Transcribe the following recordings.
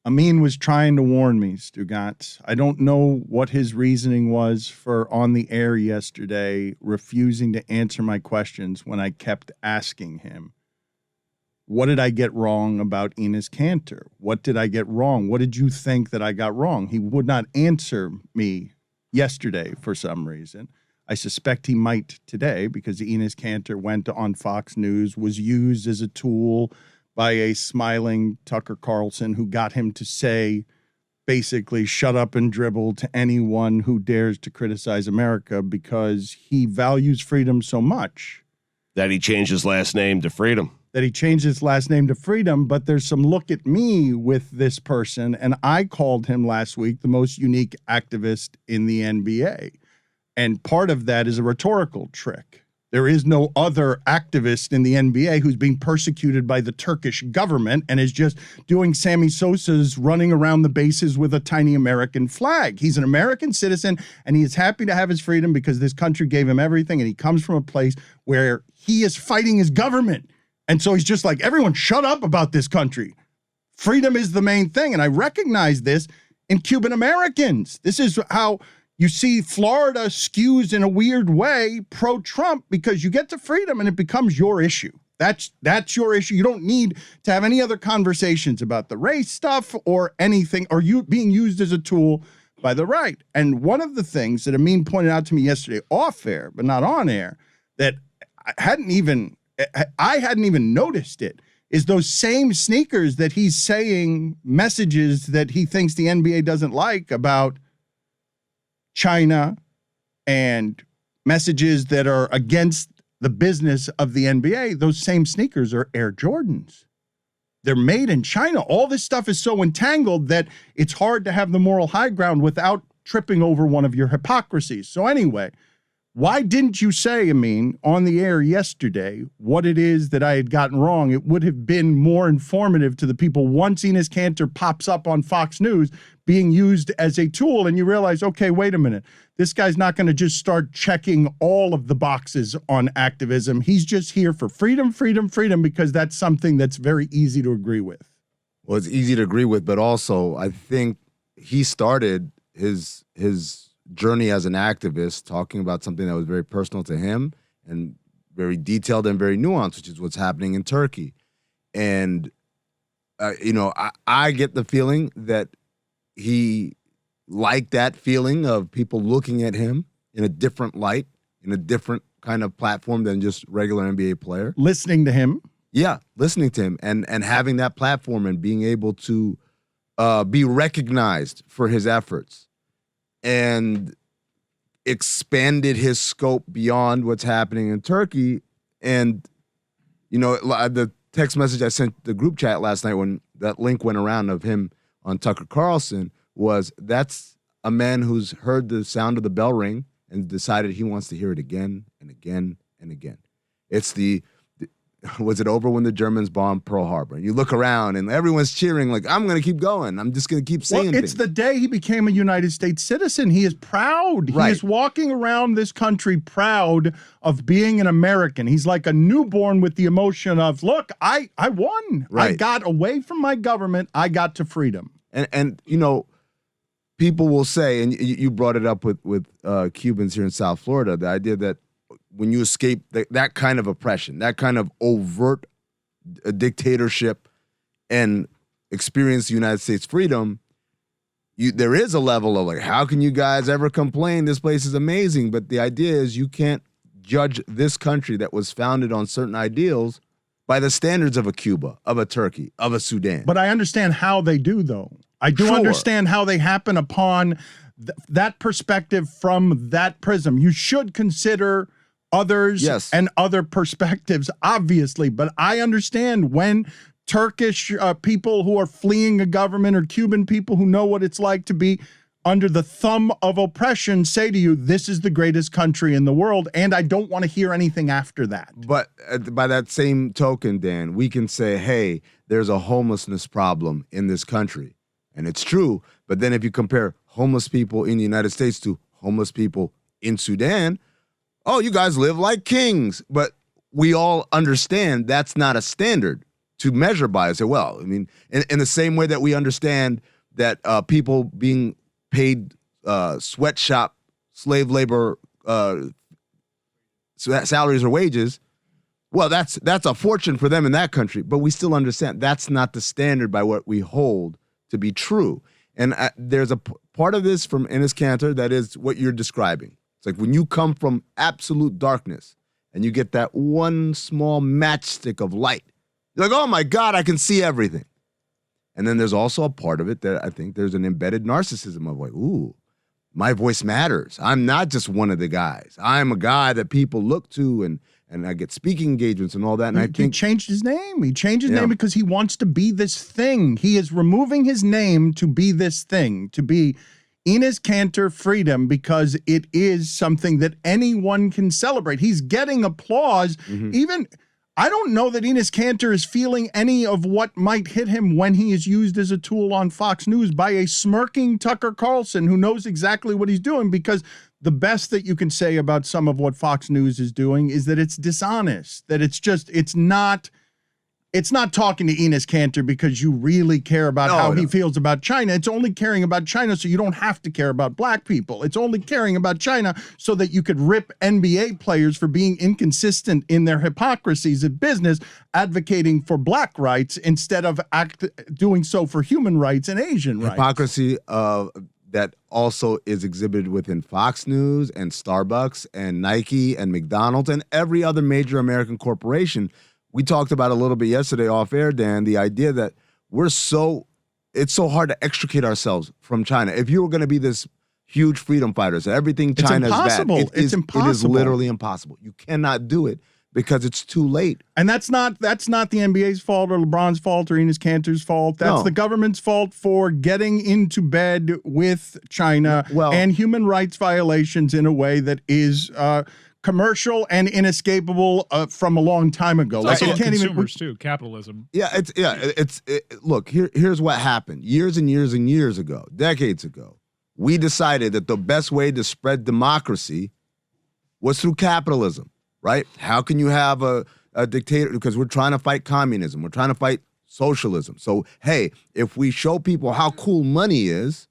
Amin was trying to warn me, Stugotz. I don't know what his reasoning was for on the air yesterday refusing to answer my questions when I kept asking him, what did I get wrong about Enes Kanter? What did I get wrong? What did you think that I got wrong? He would not answer me yesterday for some reason. I suspect he might today because Enes Kanter went on Fox News, was used as a tool by a smiling Tucker Carlson who got him to say, basically, shut up and dribble to anyone who dares to criticize America because he values freedom so much. That he changed his last name to Freedom. But there's some look at me with this person, and I called him last week the most unique activist in the NBA. And part of that is a rhetorical trick. There is no other activist in the NBA who's being persecuted by the Turkish government and is just doing Sammy Sosa's running around the bases with a tiny American flag. He's an American citizen, and he is happy to have his freedom because this country gave him everything, and he comes from a place where he is fighting his government. And so he's just like, everyone shut up about this country. Freedom is the main thing. And I recognize this in Cuban Americans. This is how you see Florida skews in a weird way pro-Trump because you get to freedom and it becomes your issue. That's your issue. You don't need to have any other conversations about the race stuff or anything, or you being used as a tool by the right. And one of the things that Amin pointed out to me yesterday off air, but not on air, that I hadn't even noticed it, is those same sneakers that he's saying messages that he thinks the NBA doesn't like about China and messages that are against the business of the NBA. Those same sneakers are Air Jordans. They're made in China. All this stuff is so entangled that it's hard to have the moral high ground without tripping over one of your hypocrisies. So anyway, why didn't you say, Amin, on the air yesterday, what it is that I had gotten wrong? It would have been more informative to the people once Enes Kanter pops up on Fox News being used as a tool, and you realize, okay, wait a minute. This guy's not going to just start checking all of the boxes on activism. He's just here for freedom, freedom, freedom, because that's something that's very easy to agree with. Well, it's easy to agree with, but also I think he started his journey as an activist talking about something that was very personal to him and very detailed and very nuanced, which is what's happening in Turkey. And, I get the feeling that he liked that feeling of people looking at him in a different light, in a different kind of platform than just regular NBA player. Listening to him. Yeah, listening to him and having that platform and being able to be recognized for his efforts. And expanded his scope beyond what's happening in Turkey. And, the text message I sent the group chat last night when that link went around of him on Tucker Carlson was that's a man who's heard the sound of the bell ring and decided he wants to hear it again and again and again. It's was it over when the Germans bombed Pearl Harbor? And you look around and everyone's cheering like, I'm going to keep going. I'm just going to keep saying things. It's the day he became a United States citizen. He is proud. Right. He is walking around this country proud of being an American. He's like a newborn with the emotion of, look, I won. Right. I got away from my government. I got to freedom. And people will say, and you brought it up with Cubans here in South Florida, the idea that when you escape that kind of oppression, that kind of overt dictatorship and experience the United States freedom, there is a level of like, how can you guys ever complain? This place is amazing. But the idea is you can't judge this country that was founded on certain ideals by the standards of a Cuba, of a Turkey, of a Sudan. But I understand how they do, though. I do understand how they happen upon that perspective from that prism. You should consider others and other perspectives, obviously. But I understand when Turkish people who are fleeing a government or Cuban people who know what it's like to be under the thumb of oppression say to you, this is the greatest country in the world, and I don't want to hear anything after that. But by that same token, Dan, we can say, hey, there's a homelessness problem in this country. And it's true. But then if you compare homeless people in the United States to homeless people in Sudan, oh, you guys live like kings. But we all understand that's not a standard. to measure by. I say, well, I mean, in the same way that we understand that people being paid sweatshop slave labor salaries or wages, well, that's a fortune for them in that country. But we still understand that's not the standard by what we hold to be true. And there's a part of this from Enes Kanter that is what you're describing. It's like when you come from absolute darkness and you get that one small matchstick of light, you're like, oh my God, I can see everything. And then there's also a part of it that I think there's an embedded narcissism of like, ooh, my voice matters. I'm not just one of the guys. I'm a guy that people look to, and I get speaking engagements and all that. And I think he changed his name. He changed his name because he wants to be this thing. He is removing his name to be this thing, to be Enes Kanter Freedom, because it is something that anyone can celebrate. He's getting applause. Even I don't know that Enes Kanter is feeling any of what might hit him when he is used as a tool on Fox News by a smirking Tucker Carlson who knows exactly what he's doing, because the best that you can say about some of what Fox News is doing is that it's dishonest, that it's not talking to Enes Kanter because you really care about how he feels about China. It's only caring about China so you don't have to care about black people. It's only caring about China so that you could rip NBA players for being inconsistent in their hypocrisies of business, advocating for black rights instead of doing so for human rights and Asian rights. Hypocrisy that also is exhibited within Fox News and Starbucks and Nike and McDonald's and every other major American corporation. We talked about a little bit yesterday off air, Dan, the idea that it's so hard to extricate ourselves from China. If you were going to be this huge freedom fighter, so everything China is bad. It's impossible. It is literally impossible. You cannot do it because it's too late. And that's not the NBA's fault or LeBron's fault or Enes Kanter's fault. That's the government's fault for getting into bed with China and human rights violations in a way that is commercial and inescapable from a long time ago. It's also consumers too, capitalism. Yeah, look, here's what happened. Years and years and years ago, decades ago, we decided that the best way to spread democracy was through capitalism, right? How can you have a dictator? Because we're trying to fight communism. We're trying to fight socialism. So, hey, if we show people how cool money is,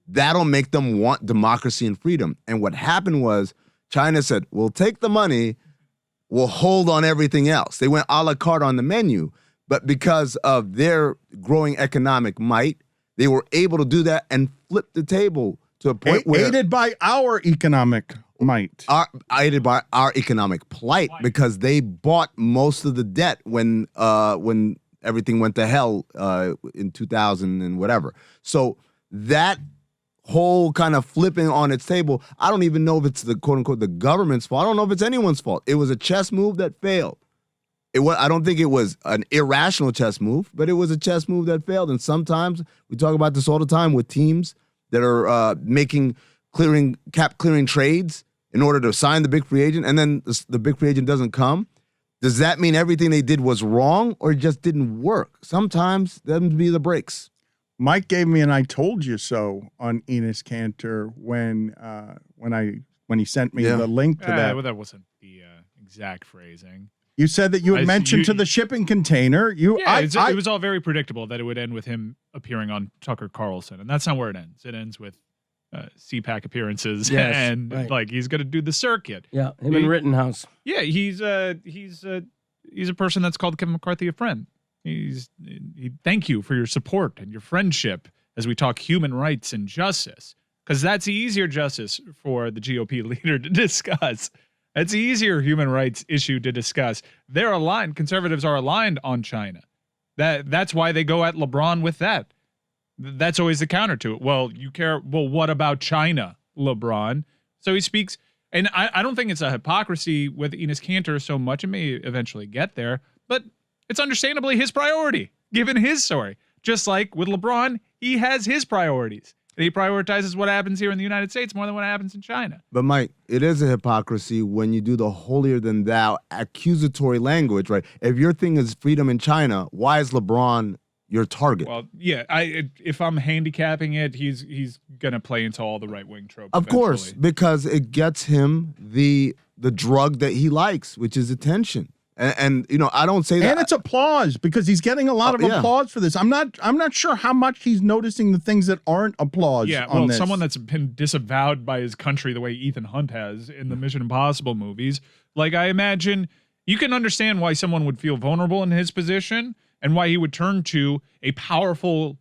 that'll make them want democracy and freedom. And what happened was China said, we'll take the money, we'll hold on everything else. They went a la carte on the menu, but because of their growing economic might, they were able to do that and flip the table to a point where— aided by our economic might. Aided by our economic plight, because they bought most of the debt when everything went to hell in 2000 and whatever. So that whole kind of flipping on its table, I don't even know if it's the quote unquote the government's fault. I don't know if it's anyone's fault. It was a chess move that failed. I don't think it was an irrational chess move, but it was a chess move that failed. And sometimes we talk about this all the time with teams that are cap clearing trades in order to sign the big free agent, and then the big free agent doesn't come. Does that mean everything they did was wrong or it just didn't work? Sometimes them be the breaks. Mike gave me an "I told you so" on Enes Kanter when he sent me the link to that. Well, that wasn't the exact phrasing. You said that you had mentioned to the shipping container. It was all very predictable that it would end with him appearing on Tucker Carlson, and that's not where it ends. It ends with CPAC appearances, like he's going to do the circuit. Yeah, him in Rittenhouse. Yeah, he's a person that's called Kevin McCarthy a friend. Thank you for your support and your friendship as we talk human rights and justice, because that's the easier justice for the GOP leader to discuss. That's the easier human rights issue to discuss. They're aligned. Conservatives are aligned on China. That's why they go at LeBron with that. That's always the counter to it. Well, you care. Well, what about China, LeBron? So he speaks, and I don't think it's a hypocrisy with Enes Kanter so much. It may eventually get there, but it's understandably his priority, given his story. Just like with LeBron, he has his priorities. And he prioritizes what happens here in the United States more than what happens in China. But, Mike, it is a hypocrisy when you do the holier-than-thou accusatory language, right? If your thing is freedom in China, why is LeBron your target? Well, yeah, if I'm handicapping it, he's going to play into all the right-wing tropes. Of course, because it gets him the drug that he likes, which is attention. And you know, I don't say that. And it's applause because he's getting a lot of yeah. applause for this. I'm not sure how much he's noticing the things that aren't applause. Yeah, on well, this. someone that's been disavowed by his country the way Ethan Hunt has in the Mission Impossible movies. Like, I imagine you can understand why someone would feel vulnerable in his position and why he would turn to a powerful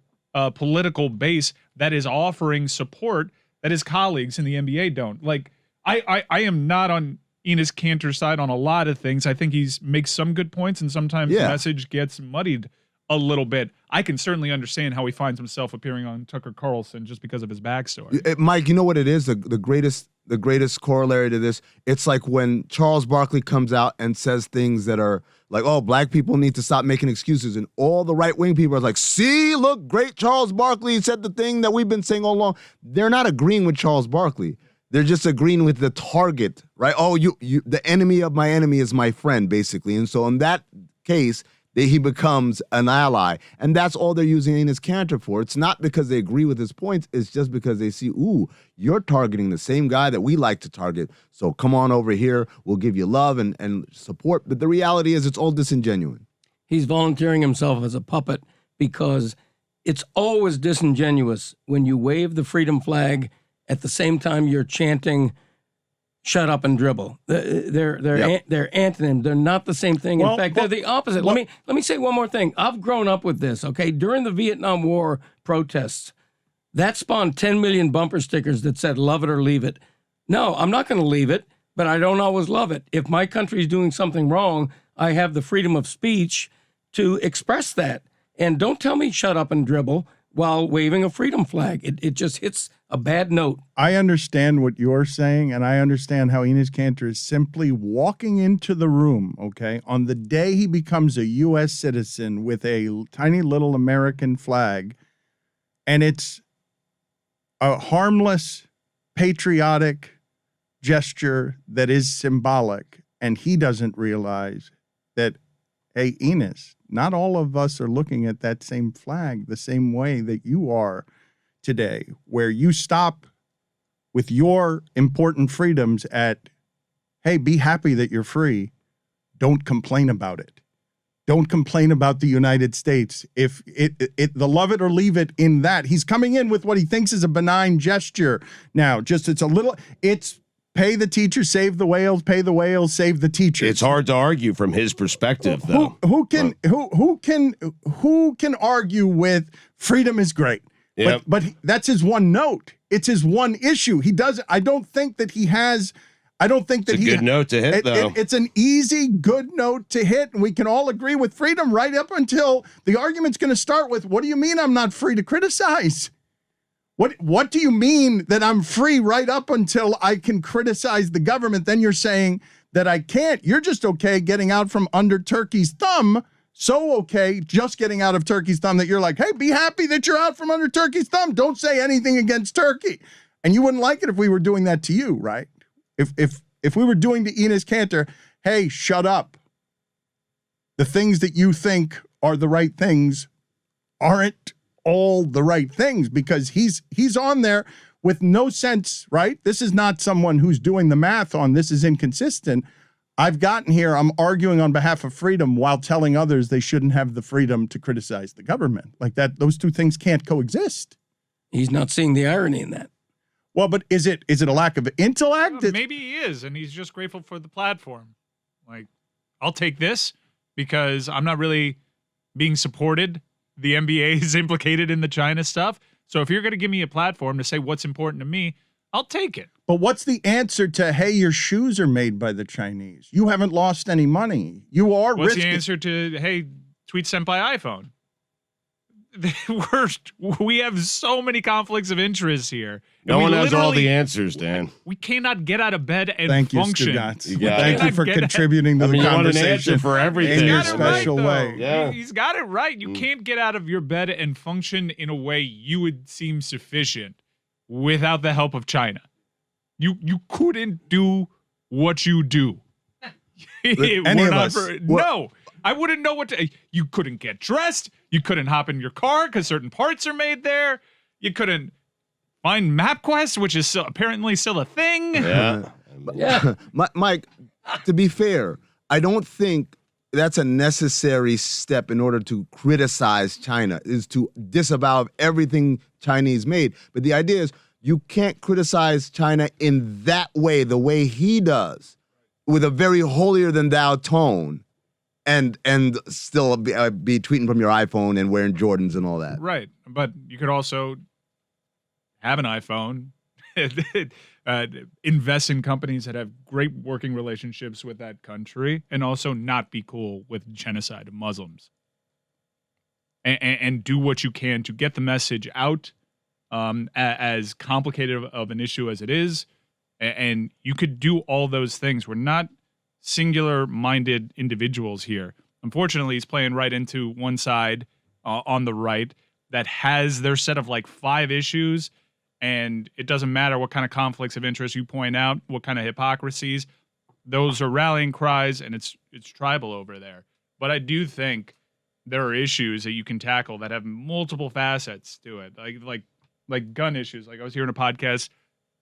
political base that is offering support that his colleagues in the NBA don't. Like, I am not on Enes Kanter's side on a lot of things. I think he's makes some good points, and sometimes the message gets muddied a little bit. I can certainly understand how he finds himself appearing on Tucker Carlson just because of his backstory. Mike, you know what it is? The greatest corollary to this, it's like when Charles Barkley comes out and says things that are like, oh, black people need to stop making excuses. And all the right-wing people are like, see, look, great Charles Barkley said the thing that we've been saying all along. They're not agreeing with Charles Barkley. They're just agreeing with the target, right? Oh, you, the enemy of my enemy is my friend, basically. And so in that case, he becomes an ally. And that's all they're using Enes Kanter for. It's not because they agree with his points. It's just because they see, ooh, you're targeting the same guy that we like to target. So come on over here. We'll give you love and support. But the reality is it's all disingenuous. He's volunteering himself as a puppet because it's always disingenuous when you wave the freedom flag at the same time you're chanting "shut up and dribble." They're antonyms. They're not the same thing. In fact, they're the opposite. Let me say one more thing. I've grown up with this. Okay, during the Vietnam War protests, that spawned 10 million bumper stickers that said "love it or leave it." No, I'm not going to leave it, but I don't always love it. If my country is doing something wrong, I have the freedom of speech to express that. And don't tell me "shut up and dribble" while waving a freedom flag. It just hits a bad note. I understand what you're saying, and I understand how Enes Kanter is simply walking into the room, okay, on the day he becomes a U.S. citizen with a tiny little American flag, and it's a harmless, patriotic gesture that is symbolic, and he doesn't realize that, hey, Enes, not all of us are looking at that same flag the same way that you are today, where you stop with your important freedoms at, hey, be happy that you're free. Don't complain about it. Don't complain about the United States. If the love it or leave it in that, he's coming in with what he thinks is a benign gesture. Now, it's pay the teacher, save the whales, pay the whales, save the teachers. It's hard to argue from his perspective, though. Who can argue with freedom is great? Yep. But that's his one note. It's his one issue. He doesn't. I don't think that he has. I don't think that It's a good note to hit, though. It's an easy, good note to hit, and we can all agree with freedom right up until the argument's going to start with, what do you mean I'm not free to criticize? What do you mean that I'm free right up until I can criticize the government? Then you're saying that I can't. You're just okay getting out from under Turkey's thumb. So okay, just getting out of Turkey's thumb that you're like, hey, be happy that you're out from under Turkey's thumb. Don't say anything against Turkey. And you wouldn't like it if we were doing that to you, right? If we were doing to Enes Kanter, hey, shut up. The things that you think are the right things aren't all the right things, because he's on there with no sense, right? This is not someone who's doing the math on this is inconsistent. I've gotten here, I'm arguing on behalf of freedom while telling others they shouldn't have the freedom to criticize the government. Like that, those two things can't coexist. He's not seeing the irony in that. Well, but is it a lack of intellect? Well, maybe he is, and he's just grateful for the platform. Like, I'll take this because I'm not really being supported. The NBA is implicated in the China stuff. So if you're going to give me a platform to say what's important to me, I'll take it. But what's the answer to, hey, your shoes are made by the Chinese? You haven't lost any money. You are What's risking. the answer to, hey, tweet senpai iPhone? We have so many conflicts of interest here. No one has all the answers, Dan. We cannot get out of bed and Thank you, function. Stugotz. You got Thank it. you for contributing to the You want an conversation answer for everything. in your He's got it right, special though. way. Yeah. He's got it right. You can't get out of your bed and function in a way you would seem sufficient without the help of China. You couldn't do what you do. Any of us. No, I wouldn't know what to. You couldn't get dressed. You couldn't hop in your car because certain parts are made there. You couldn't find MapQuest, which is apparently still a thing. Yeah. Yeah. Mike, to be fair, I don't think that's a necessary step in order to criticize China, is to disavow everything Chinese made. But the idea is you can't criticize China in that way, the way he does, with a very holier than thou tone, and still be tweeting from your iPhone and wearing Jordans and all that. Right. But you could also have an iPhone, invest in companies that have great working relationships with that country, and also not be cool with genocide of Muslims. And do what you can to get the message out, as complicated of an issue as it is. And you could do all those things. We're not singular-minded individuals here. Unfortunately, he's playing right into one side on the right that has their set of like 5 issues, and it doesn't matter what kind of conflicts of interest you point out, what kind of hypocrisies. Those are rallying cries, and it's tribal over there. But I do think there are issues that you can tackle that have multiple facets to it, like gun issues. Like I was hearing a podcast,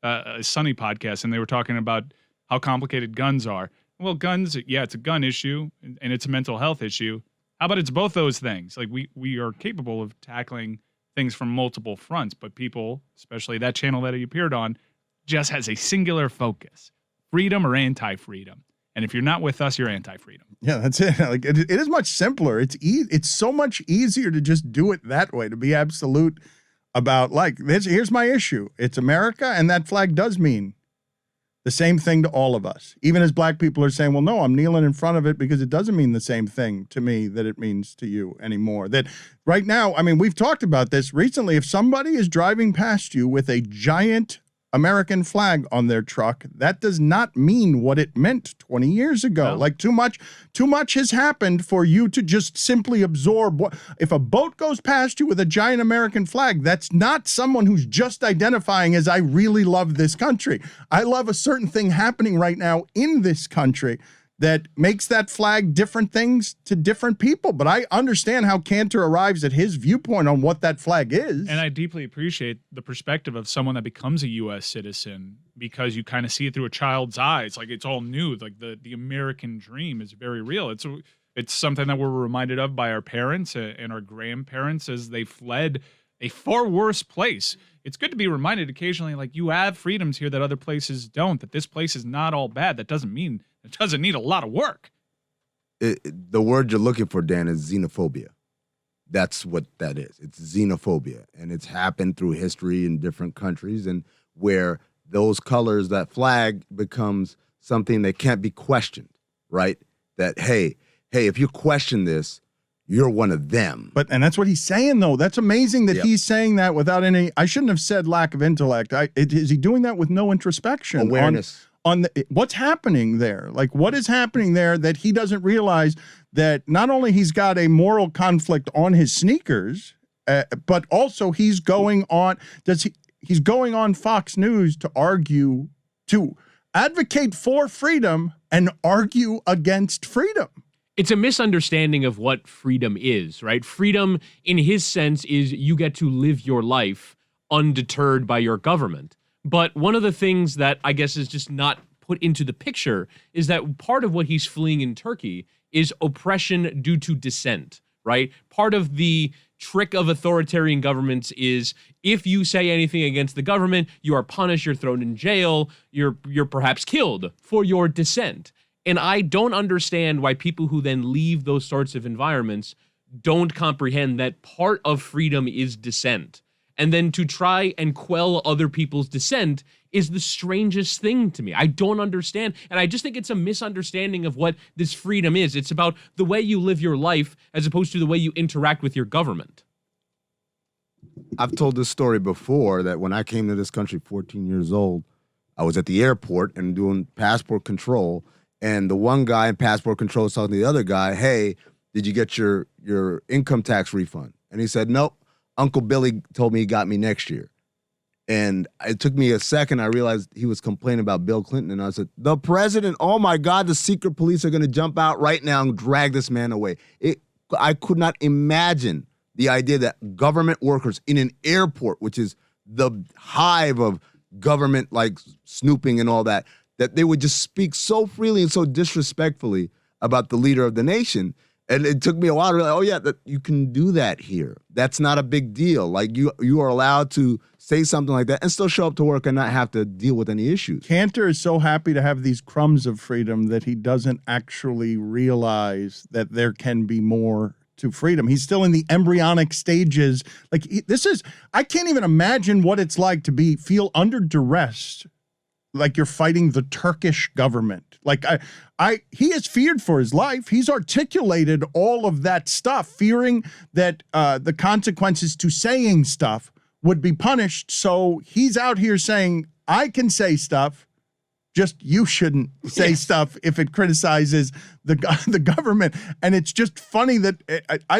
a Sunny podcast, and they were talking about how complicated guns are. Well, guns, yeah, it's a gun issue and it's a mental health issue. How about it's both those things? Like we are capable of tackling things from multiple fronts, but people, especially that channel that he appeared on, just has a singular focus: freedom or anti-freedom. And if you're not with us, you're anti-freedom. Yeah, that's it. Like it is much simpler. It's so much easier to just do it that way, to be absolute about like this. Here's my issue. It's America, and that flag does mean the same thing to all of us. Even as black people are saying, well, no, I'm kneeling in front of it because it doesn't mean the same thing to me that it means to you anymore. That right now, I mean, we've talked about this recently. If somebody is driving past you with a giant American flag on their truck, that does not mean what it meant 20 years ago. No. Like too much has happened for you to just simply absorb what. If a boat goes past you with a giant American flag, that's not someone who's just identifying as I really love this country. I love a certain thing happening right now in this country that makes that flag different things to different people. But I understand how Kanter arrives at his viewpoint on what that flag is. And I deeply appreciate the perspective of someone that becomes a U.S. citizen, because you kind of see it through a child's eyes. Like it's all new. Like the American dream is very real. It's something that we're reminded of by our parents and our grandparents as they fled a far worse place. It's good to be reminded occasionally, like you have freedoms here that other places don't, that this place is not all bad. That doesn't mean it doesn't need a lot of work. The word you're looking for, Dan, is xenophobia. That's what that is. It's xenophobia. And it's happened through history in different countries, and where those colors, that flag becomes something that can't be questioned, right? That, hey, if you question this, you're one of them. And that's what he's saying, though. That's amazing that Yep. he's saying that without any, I shouldn't have said lack of intellect. Is he doing that with no introspection? Awareness. On what's happening there? Like, what is happening there that he doesn't realize that not only he's got a moral conflict on his sneakers, but also he's going on, he's going on Fox News to advocate for freedom and argue against freedom. It's a misunderstanding of what freedom is, right? Freedom, in his sense, is you get to live your life undeterred by your government. But one of the things that I guess is just not put into the picture is that part of what he's fleeing in Turkey is oppression due to dissent, right? Part of the trick of authoritarian governments is if you say anything against the government, you are punished, you're thrown in jail, you're perhaps killed for your dissent. And I don't understand why people who then leave those sorts of environments don't comprehend that part of freedom is dissent. And then to try and quell other people's dissent is the strangest thing to me. I don't understand. And I just think it's a misunderstanding of what this freedom is. It's about the way you live your life as opposed to the way you interact with your government. I've told this story before, that when I came to this country 14 years old, I was at the airport and doing passport control. And the one guy in passport control was talking to the other guy, hey, did you get your income tax refund? And he said, nope. Uncle Billy told me he got me next year. And it took me a second. I realized he was complaining about Bill Clinton. And I said, the president, oh my God, the secret police are going to jump out right now and drag this man away. I could not imagine the idea that government workers in an airport, which is the hive of government, like snooping and all that, that they would just speak so freely and so disrespectfully about the leader of the nation. And it took me a while to realize, oh yeah, that you can do that here. That's not a big deal. Like you are allowed to say something like that and still show up to work and not have to deal with any issues. Kanter is so happy to have these crumbs of freedom that he doesn't actually realize that there can be more to freedom. He's still in the embryonic stages. Like I can't even imagine what it's like to feel under duress, like you're fighting the Turkish government. Like he is feared for his life. He's articulated all of that stuff, fearing that the consequences to saying stuff would be punished. So he's out here saying, I can say stuff, just you shouldn't say stuff if it criticizes the government. And it's just funny that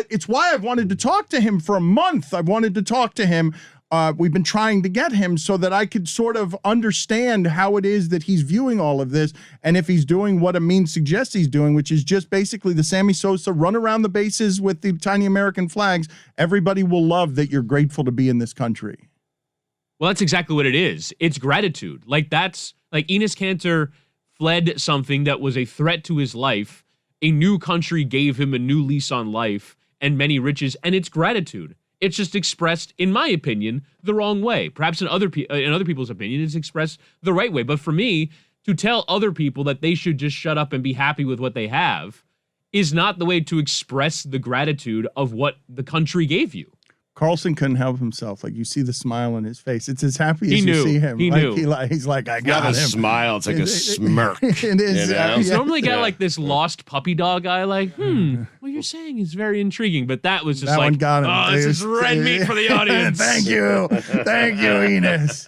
it's why I've wanted to talk to him for a month. I've wanted to talk to him. We've been trying to get him so that I could sort of understand how it is that he's viewing all of this, and if he's doing what a meme suggests he's doing, which is just basically the Sammy Sosa run around the bases with the tiny American flags. Everybody will love that you're grateful to be in this country. Well, that's exactly what it is. It's gratitude. Like Enes Kanter fled something that was a threat to his life. A new country gave him a new lease on life and many riches, and it's gratitude. It's just expressed, in my opinion, the wrong way. Perhaps in other people's opinion, it's expressed the right way. But for me, to tell other people that they should just shut up and be happy with what they have is not the way to express the gratitude of what the country gave you. Carlson couldn't help himself. Like, you see the smile on his face. It's as happy as He you knew. see him. He knew. He's like, I got Not a him. smile. It's like a smirk. It is. You know? He's normally got Yeah. like this lost puppy dog eye, like, what you're saying is very intriguing. But that was just That like, one got him. oh, this is red meat for the audience. Thank you. Thank you, Enes.